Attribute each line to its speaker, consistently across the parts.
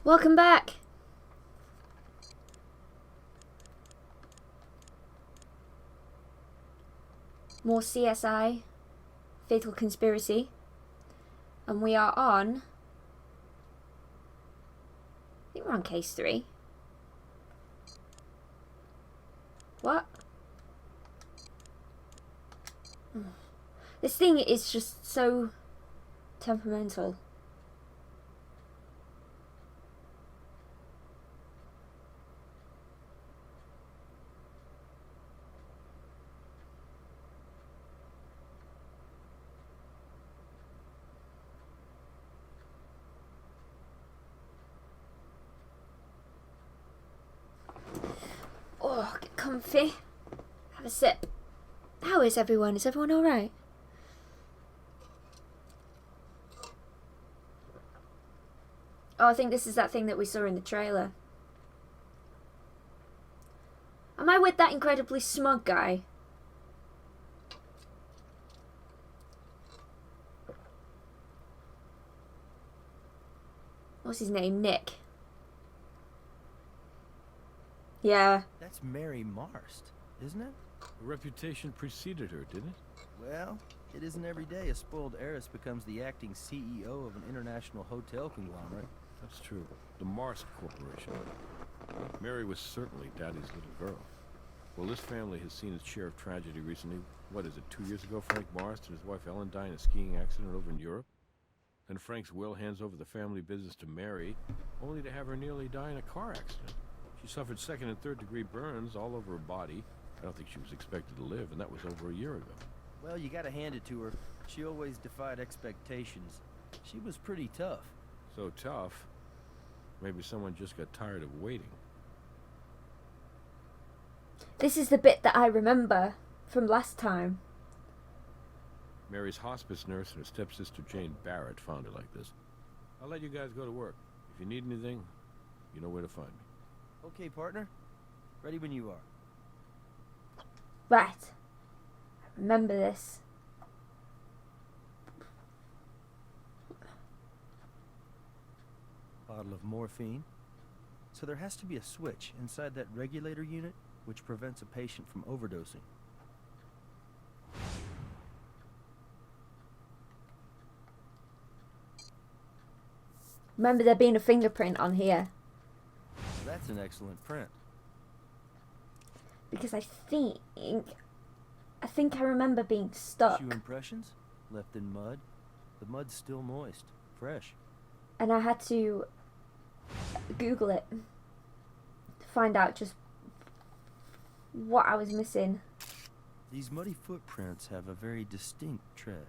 Speaker 1: Welcome back. More CSI, Fatal Conspiracy. And we are on... I think we're on case 3. What? This thing is just so temperamental. Oh, get comfy. Have a sip. How is everyone? Is everyone alright? Oh, I think this is that thing that we saw in the trailer. Am I with that incredibly smug guy? What's his name? Nick. Yeah.
Speaker 2: That's Mary Marst, isn't it?
Speaker 3: Her reputation preceded her, didn't it?
Speaker 2: Well, it isn't every day a spoiled heiress becomes the acting CEO of an international hotel conglomerate.
Speaker 3: That's true. The Marst Corporation. Mary was certainly Daddy's little girl. Well, this family has seen its share of tragedy recently. What is it, 2 years ago Frank Marst and his wife Ellen died in a skiing accident over in Europe? Then Frank's will hands over the family business to Mary, only to have her nearly die in a car accident. She suffered second and third degree burns all over her body. I don't think she was expected to live, and that was over a year ago.
Speaker 2: Well, you gotta hand it to her. She always defied expectations. She was pretty tough.
Speaker 3: So tough, maybe someone just got tired of waiting.
Speaker 1: This is the bit that I remember from last time.
Speaker 3: Mary's hospice nurse and her stepsister Jane Barrett found her like this. I'll let you guys go to work. If you need anything, you know where to find me.
Speaker 2: Okay, partner. Ready when you are.
Speaker 1: Right. I remember this.
Speaker 2: Bottle of morphine. So there has to be a switch inside that regulator unit which prevents a patient from overdosing.
Speaker 1: Remember there being a fingerprint on here.
Speaker 2: That's an excellent print.
Speaker 1: Because I think I remember being stuck.
Speaker 2: Shoe impressions? Left in mud? The mud's still moist. Fresh.
Speaker 1: And I had to Google it to find out just what I was missing.
Speaker 2: These muddy footprints have a very distinct tread.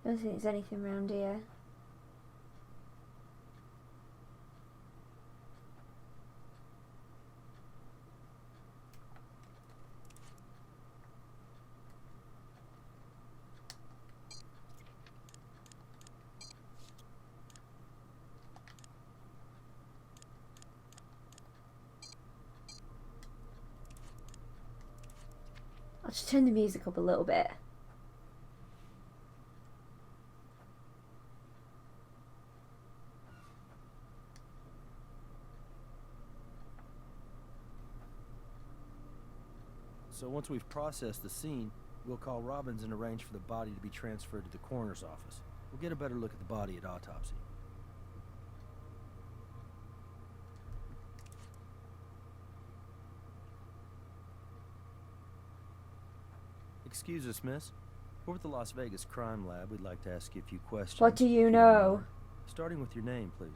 Speaker 1: I don't think there's anything around here. I'll just turn the music up a little bit.
Speaker 2: So once we've processed the scene, we'll call Robbins and arrange for the body to be transferred to the coroner's office. We'll get a better look at the body at autopsy. Excuse us, miss. We're with the Las Vegas Crime Lab. We'd like to ask you a few questions.
Speaker 1: What do you know?
Speaker 2: Starting with your name, please.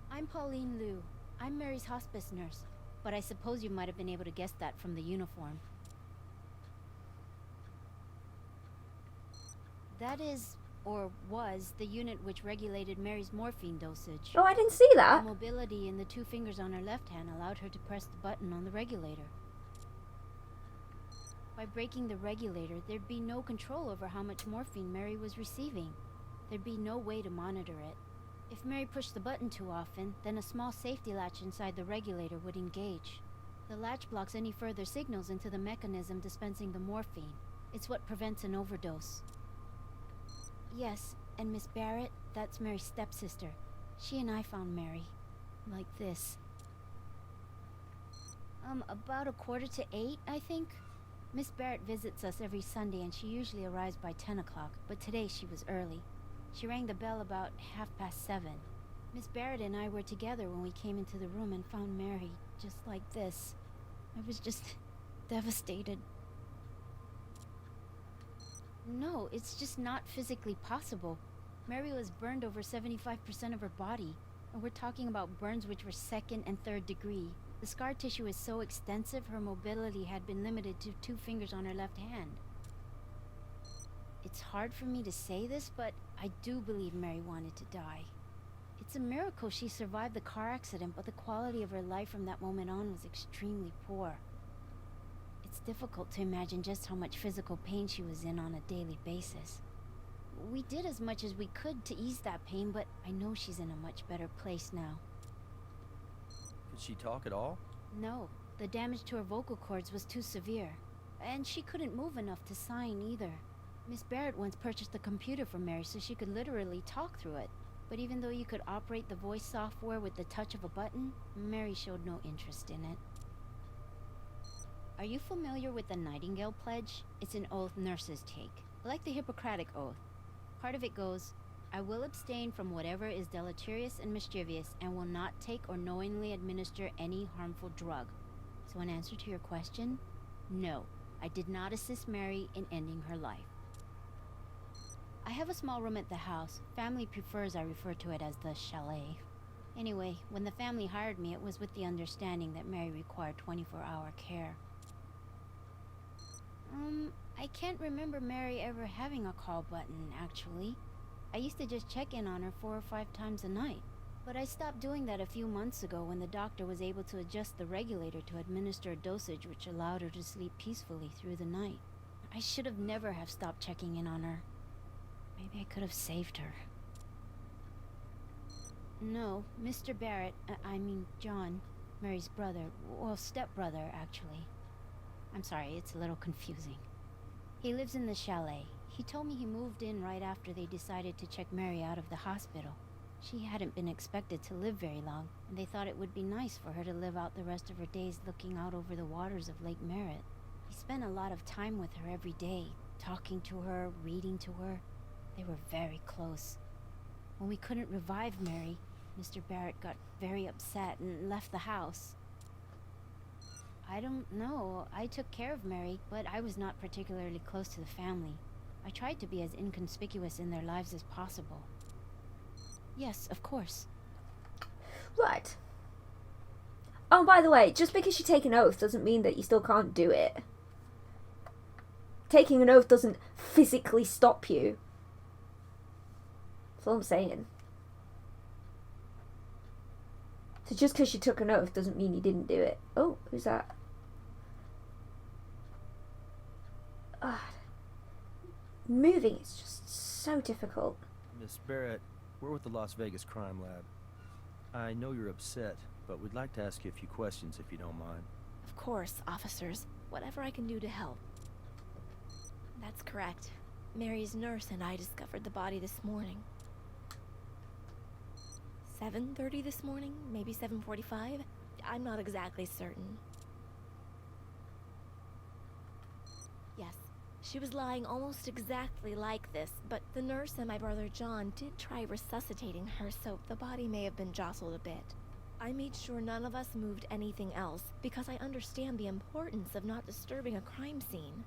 Speaker 4: I'm Pauline Liu. I'm Mary's hospice nurse, but I suppose you might have been able to guess that from the uniform. That is, or was, the unit which regulated Mary's morphine dosage.
Speaker 1: Oh, I didn't see
Speaker 4: The
Speaker 1: that.
Speaker 4: mobility in the 2 fingers on her left hand allowed her to press the button on the regulator. By breaking the regulator, there'd be no control over how much morphine Mary was receiving. There'd be no way to monitor it. If Mary pushed the button too often, then a small safety latch inside the regulator would engage. The latch blocks any further signals into the mechanism dispensing the morphine. It's what prevents an overdose. Yes, and Miss Barrett, that's Mary's stepsister. She and I found Mary. Like this. About 7:45, I think. Miss Barrett visits us every Sunday and she usually arrives by 10 o'clock, but today she was early. She rang the bell about 7:30. Miss Barrett and I were together when we came into the room and found Mary just like this. I was just devastated. No, it's just not physically possible. Mary was burned over 75% of her body, and we're talking about burns which were 2nd and 3rd degree. The scar tissue is so extensive, her mobility had been limited to 2 fingers on her left hand. It's hard for me to say this, but I do believe Mary wanted to die. It's a miracle she survived the car accident, but the quality of her life from that moment on was extremely poor. It's difficult to imagine just how much physical pain she was in on a daily basis. We did as much as we could to ease that pain, but I know she's in a much better place now.
Speaker 2: Could she talk at all?
Speaker 4: No, the damage to her vocal cords was too severe, and she couldn't move enough to sign either. Miss Barrett once purchased a computer for Mary so she could literally talk through it, but even though you could operate the voice software with the touch of a button, Mary showed no interest in it. Are you familiar with the Nightingale Pledge? It's an oath nurses take, like the Hippocratic Oath. Part of it goes, I will abstain from whatever is deleterious and mischievous and will not take or knowingly administer any harmful drug. So in answer to your question, no, I did not assist Mary in ending her life. I have a small room at the house. Family prefers I refer to it as the chalet. Anyway, when the family hired me, it was with the understanding that Mary required 24-hour care. I can't remember Mary ever having a call button, actually. I used to just check in on her 4 or 5 times a night. But I stopped doing that a few months ago when the doctor was able to adjust the regulator to administer a dosage which allowed her to sleep peacefully through the night. I should have never have stopped checking in on her. Maybe I could have saved her. No, Mr. Barrett, I mean John, Mary's brother, well, stepbrother, actually. I'm sorry, it's a little confusing. He lives in the chalet. He told me he moved in right after they decided to check Mary out of the hospital. She hadn't been expected to live very long, and they thought it would be nice for her to live out the rest of her days looking out over the waters of Lake Merritt. He spent a lot of time with her every day, talking to her, reading to her. They were very close. When we couldn't revive Mary, Mr. Barrett got very upset and left the house. I don't know. I took care of Mary, but I was not particularly close to the family. I tried to be as inconspicuous in their lives as possible. Yes, of course.
Speaker 1: Right. Oh, by the way, just because you take an oath doesn't mean that you still can't do it. Taking an oath doesn't physically stop you. That's all I'm saying. So just because you took an oath doesn't mean you didn't do it. Oh, who's that? God. Moving is just so difficult.
Speaker 2: Miss Barrett, we're with the Las Vegas Crime Lab. I know you're upset, but we'd like to ask you a few questions if you don't mind.
Speaker 5: Of course, officers. Whatever I can do to help. That's correct. Mary's nurse and I discovered the body this morning. 7:30 this morning? Maybe 7:45? I'm not exactly certain. Yes, she was lying almost exactly like this, but the nurse and my brother John did try resuscitating her, so the body may have been jostled a bit. I made sure none of us moved anything else, because I understand the importance of not disturbing a crime scene.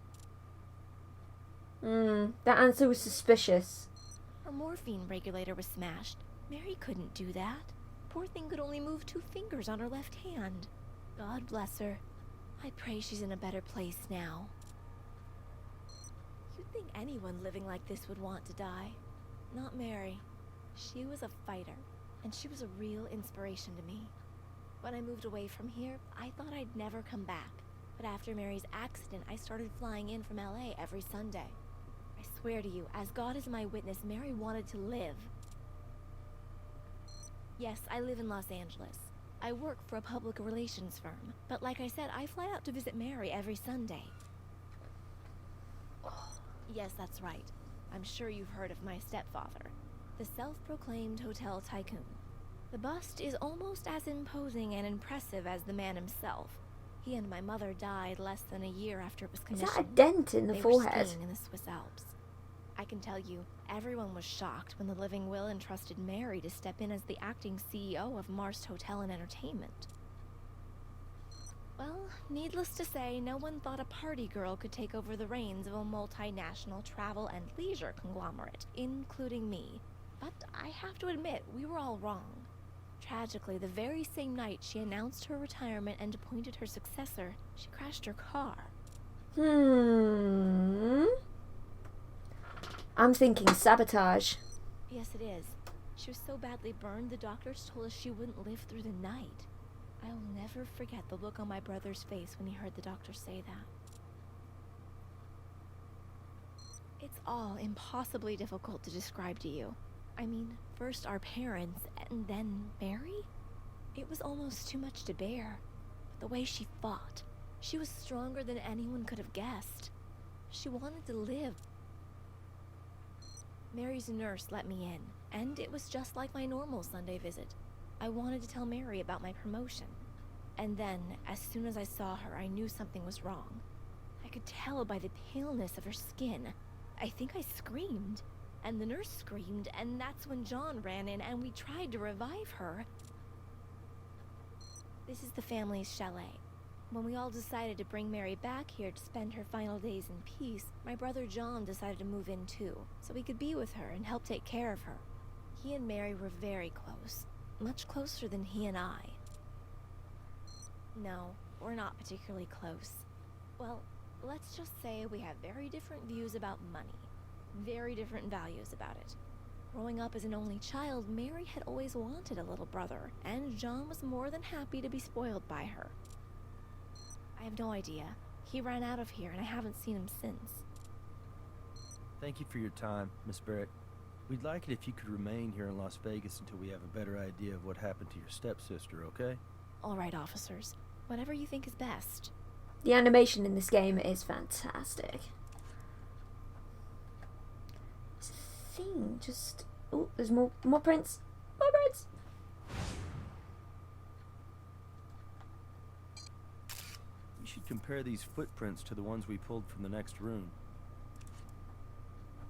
Speaker 1: That answer was suspicious.
Speaker 5: Her morphine regulator was smashed. Mary couldn't do that. Poor thing could only move 2 fingers on her left hand. God bless her. I pray she's in a better place now. You'd think anyone living like this would want to die. Not Mary. She was a fighter, and she was a real inspiration to me. When I moved away from here, I thought I'd never come back. But after Mary's accident, I started flying in from LA every Sunday. I swear to you, as God is my witness, Mary wanted to live. Yes, I live in Los Angeles. I work for a public relations firm, but like I said, I fly out to visit Mary every Sunday. Yes, that's right. I'm sure you've heard of my stepfather, the self-proclaimed hotel tycoon. The bust is almost as imposing and impressive as the man himself. He and my mother died less than a year after it was
Speaker 1: Is
Speaker 5: commissioned.
Speaker 1: that a dent in the
Speaker 5: They
Speaker 1: forehead?
Speaker 5: were skiing in the Swiss Alps. I can tell you, everyone was shocked when the living will entrusted Mary to step in as the acting CEO of Marst Hotel and Entertainment. Well, needless to say, no one thought a party girl could take over the reins of a multinational travel and leisure conglomerate, including me. But I have to admit, we were all wrong. Tragically, the very same night she announced her retirement and appointed her successor, she crashed her car.
Speaker 1: I'm thinking sabotage.
Speaker 5: Yes, it is. She was so badly burned, the doctors told us she wouldn't live through the night. I'll never forget the look on my brother's face when he heard the doctor say that. It's all impossibly difficult to describe to you. I mean, first our parents, and then Mary? It was almost too much to bear. But the way she fought, she was stronger than anyone could have guessed. She wanted to live. Mary's nurse let me in, and it was just like my normal Sunday visit. I wanted to tell Mary about my promotion. And then, as soon as I saw her, I knew something was wrong. I could tell by the paleness of her skin. I think I screamed. And the nurse screamed, and that's when John ran in and we tried to revive her. This is the family's chalet. When we all decided to bring Mary back here to spend her final days in peace, my brother John decided to move in too, so we could be with her and help take care of her. He and Mary were very close, much closer than he and I. No, we're not particularly close. Well, let's just say we have very different views about money. Very different values about it. Growing up as an only child, Mary had always wanted a little brother, and John was more than happy to be spoiled by her. I have no idea. He ran out of here, and I haven't seen him since.
Speaker 2: Thank you for your time, Miss Barrett. We'd like it if you could remain here in Las Vegas until we have a better idea of what happened to your stepsister, okay?
Speaker 5: All right, officers. Whatever you think is best.
Speaker 1: The animation in this game is fantastic. It's a thing, just... Oh, there's more prints. More prints!
Speaker 2: You should compare these footprints to the ones we pulled from the next room.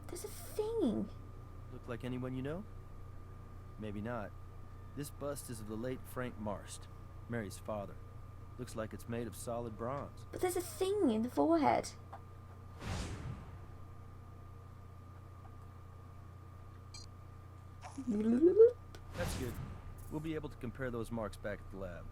Speaker 1: There's a thing.
Speaker 2: Look like anyone you know? Maybe not. This bust is of the late Frank Marst, Mary's father. Looks like it's made of solid bronze.
Speaker 1: But there's a thing in the forehead.
Speaker 2: That's good. We'll be able to compare those marks back at the lab.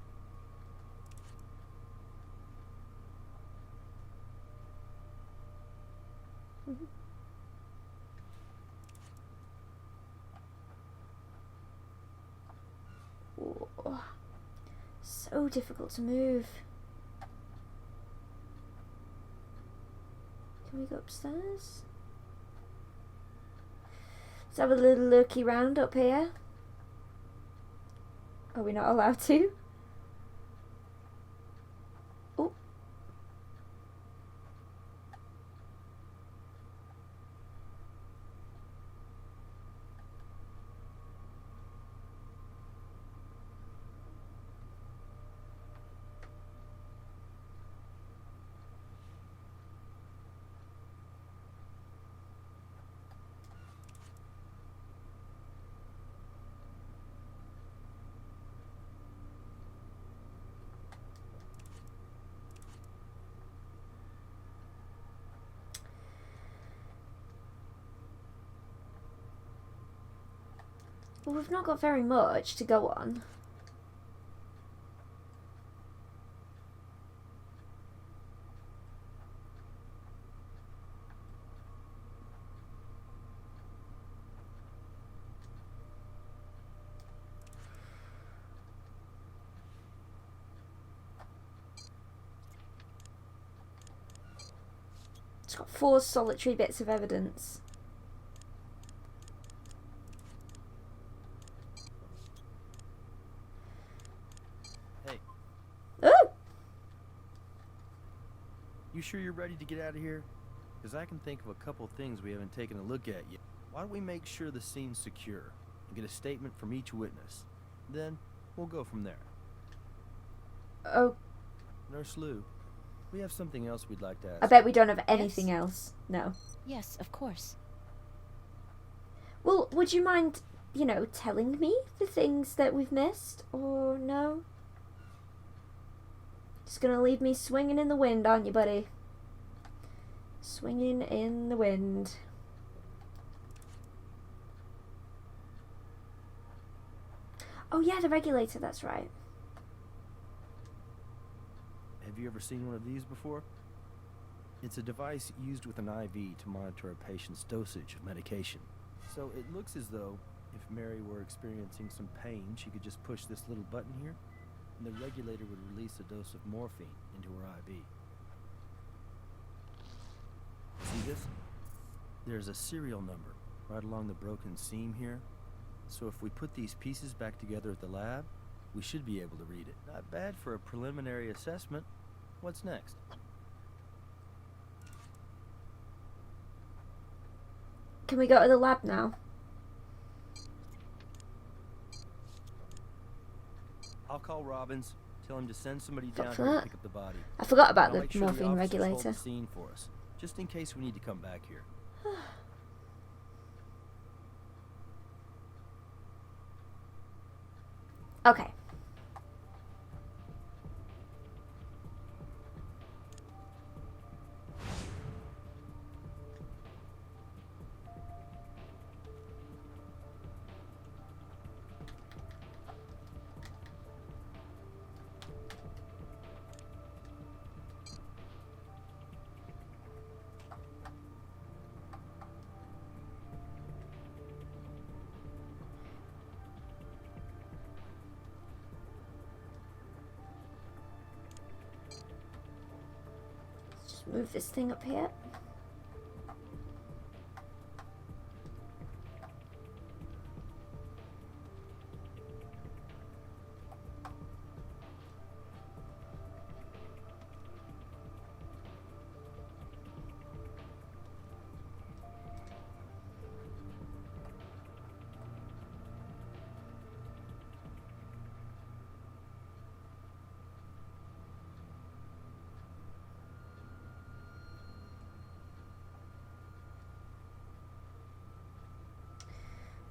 Speaker 1: Oh, so difficult to move. Can we go upstairs? Let's have a little looky round up here. Are we not allowed to? Oh. Well, we've not got very much to go on. It's got 4 solitary bits of evidence.
Speaker 2: You sure you're ready to get out of here? Because I can think of a couple things we haven't taken a look at yet. Why don't we make sure the scene's secure and get a statement from each witness? Then we'll go from there.
Speaker 1: Oh,
Speaker 2: Nurse Lou, we have something else we'd like to ask.
Speaker 1: I bet we don't have anything else. No.
Speaker 4: Yes, of course.
Speaker 1: Well, would you mind, you know, telling me the things that we've missed? Or no? Just gonna leave me swinging in the wind, aren't you, buddy? Swinging in the wind. Oh yeah, the regulator, that's right.
Speaker 2: Have you ever seen one of these before? It's a device used with an IV to monitor a patient's dosage of medication. So it looks as though if Mary were experiencing some pain, she could just push this little button here, and the regulator would release a dose of morphine into her IV. See this? There's a serial number right along the broken seam here. So if we put these pieces back together at the lab, we should be able to read it. Not bad for a preliminary assessment. What's next?
Speaker 1: Can we go to the lab now?
Speaker 2: I'll call Robbins, tell him to send somebody
Speaker 1: Fuck
Speaker 2: down
Speaker 1: for
Speaker 2: here to
Speaker 1: that.
Speaker 2: pick up the body.
Speaker 1: I forgot about
Speaker 2: I'll
Speaker 1: the
Speaker 2: make sure
Speaker 1: morphine
Speaker 2: officers hold
Speaker 1: regulator.
Speaker 2: the scene for us, just in case we need to come back here.
Speaker 1: Okay. Just move this thing up here.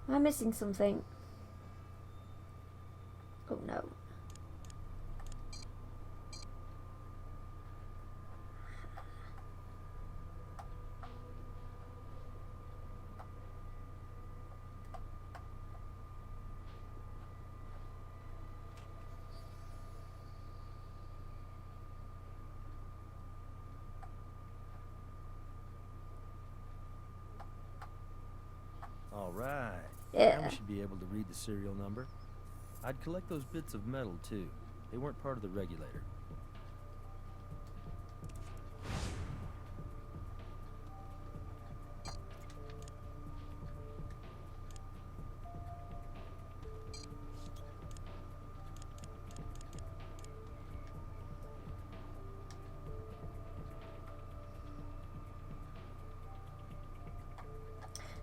Speaker 1: Am I missing something? Oh no.
Speaker 2: All right. Now
Speaker 1: Yeah.
Speaker 2: we should be able to read the serial number. I'd collect those bits of metal, too. They weren't part of the regulator.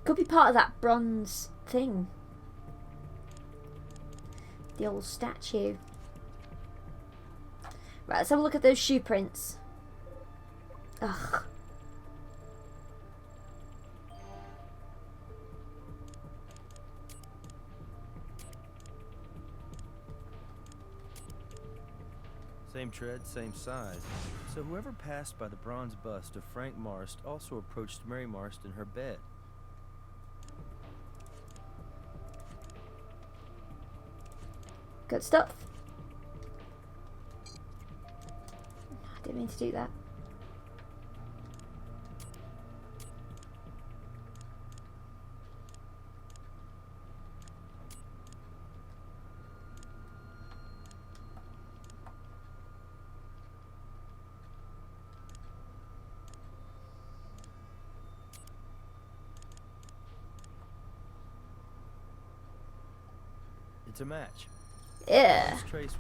Speaker 1: Could be part of that bronze thing. The old statue. Right, let's have a look at those shoe prints. Ugh.
Speaker 2: Same tread, same size. So whoever passed by the bronze bust of Frank Marst also approached Mary Marst in her bed.
Speaker 1: Good stuff. I didn't mean to do that.
Speaker 2: It's a match.
Speaker 1: Yeah.
Speaker 2: Let's trace